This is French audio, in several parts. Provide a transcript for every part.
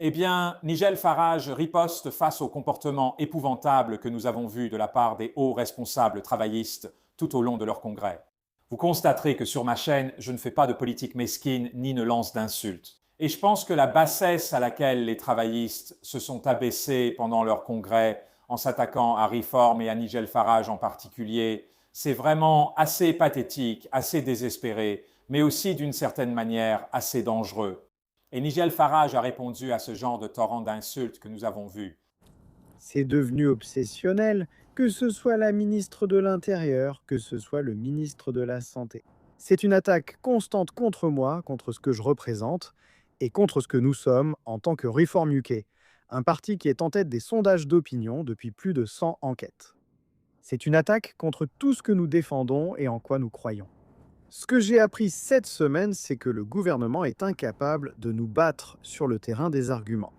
Eh bien, Nigel Farage riposte face au comportement épouvantable que nous avons vu de la part des hauts responsables travaillistes tout au long de leur congrès. Vous constaterez que sur ma chaîne, je ne fais pas de politique mesquine ni ne lance d'insultes. Et je pense que la bassesse à laquelle les travaillistes se sont abaissés pendant leur congrès en s'attaquant à Reform et à Nigel Farage en particulier, c'est vraiment assez pathétique, assez désespéré, mais aussi d'une certaine manière assez dangereux. Et Nigel Farage a répondu à ce genre de torrent d'insultes que nous avons vu. C'est devenu obsessionnel, que ce soit la ministre de l'Intérieur, que ce soit le ministre de la Santé. C'est une attaque constante contre moi, contre ce que je représente, et contre ce que nous sommes en tant que Reform UK, un parti qui est en tête des sondages d'opinion depuis plus de 100 enquêtes. C'est une attaque contre tout ce que nous défendons et en quoi nous croyons. Ce que j'ai appris cette semaine, c'est que le gouvernement est incapable de nous battre sur le terrain des arguments.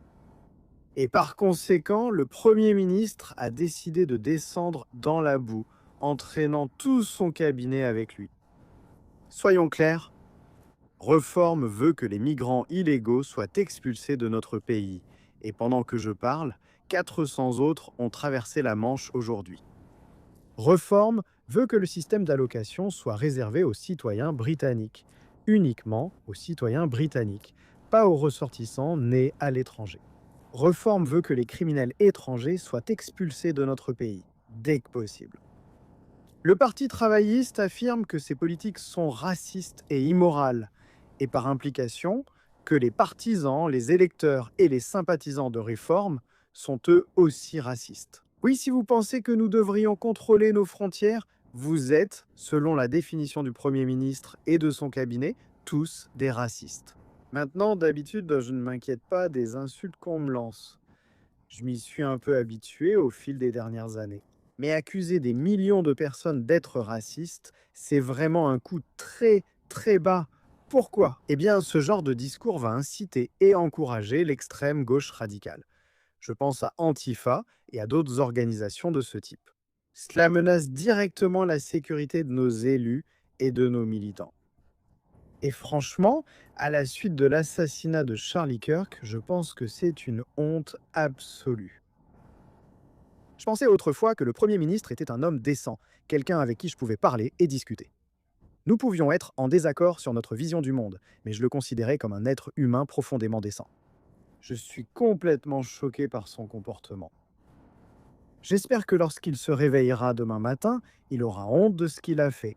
Et par conséquent, le Premier ministre a décidé de descendre dans la boue, entraînant tout son cabinet avec lui. Soyons clairs, Reform veut que les migrants illégaux soient expulsés de notre pays. Et pendant que je parle, 400 autres ont traversé la Manche aujourd'hui. Reform veut que le système d'allocation soit réservé aux citoyens britanniques, uniquement aux citoyens britanniques, pas aux ressortissants nés à l'étranger. Reform veut que les criminels étrangers soient expulsés de notre pays, dès que possible. Le Parti travailliste affirme que ces politiques sont racistes et immorales, et par implication, que les partisans, les électeurs et les sympathisants de Reform sont eux aussi racistes. Oui, si vous pensez que nous devrions contrôler nos frontières, vous êtes, selon la définition du Premier ministre et de son cabinet, tous des racistes. Maintenant, d'habitude, je ne m'inquiète pas des insultes qu'on me lance. Je m'y suis un peu habitué au fil des dernières années. Mais accuser des millions de personnes d'être racistes, c'est vraiment un coup très, très bas. Pourquoi? Eh bien, ce genre de discours va inciter et encourager l'extrême gauche radicale. Je pense à Antifa et à d'autres organisations de ce type. Cela menace directement la sécurité de nos élus et de nos militants. Et franchement, à la suite de l'assassinat de Charlie Kirk, je pense que c'est une honte absolue. Je pensais autrefois que le Premier ministre était un homme décent, quelqu'un avec qui je pouvais parler et discuter. Nous pouvions être en désaccord sur notre vision du monde, mais je le considérais comme un être humain profondément décent. Je suis complètement choqué par son comportement. J'espère que lorsqu'il se réveillera demain matin, il aura honte de ce qu'il a fait.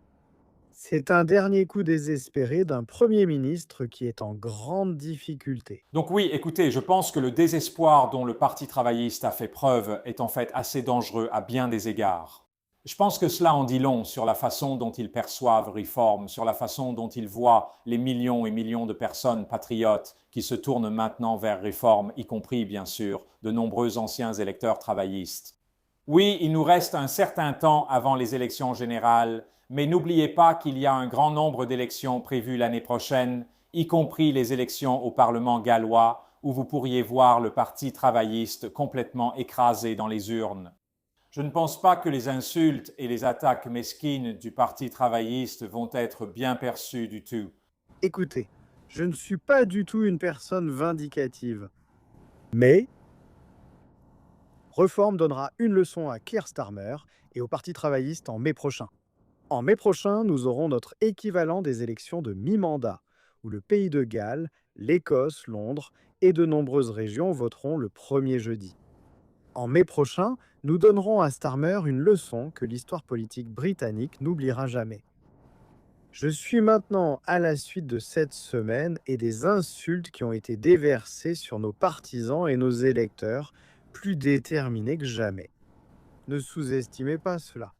C'est un dernier coup désespéré d'un Premier ministre qui est en grande difficulté. Donc oui, écoutez, je pense que le désespoir dont le Parti travailliste a fait preuve est en fait assez dangereux à bien des égards. Je pense que cela en dit long sur la façon dont ils perçoivent Reform, sur la façon dont ils voient les millions et millions de personnes patriotes qui se tournent maintenant vers Reform, y compris bien sûr de nombreux anciens électeurs travaillistes. Oui, il nous reste un certain temps avant les élections générales, mais n'oubliez pas qu'il y a un grand nombre d'élections prévues l'année prochaine, y compris les élections au Parlement gallois, où vous pourriez voir le Parti travailliste complètement écrasé dans les urnes. Je ne pense pas que les insultes et les attaques mesquines du Parti travailliste vont être bien perçues du tout. Écoutez, je ne suis pas du tout une personne vindicative. Mais Reform donnera une leçon à Keir Starmer et au Parti travailliste en mai prochain. En mai prochain, nous aurons notre équivalent des élections de mi-mandat, où le pays de Galles, l'Écosse, Londres et de nombreuses régions voteront le premier jeudi. En mai prochain, nous donnerons à Starmer une leçon que l'histoire politique britannique n'oubliera jamais. Je suis maintenant à la suite de cette semaine et des insultes qui ont été déversées sur nos partisans et nos électeurs, plus déterminés que jamais. Ne sous-estimez pas cela.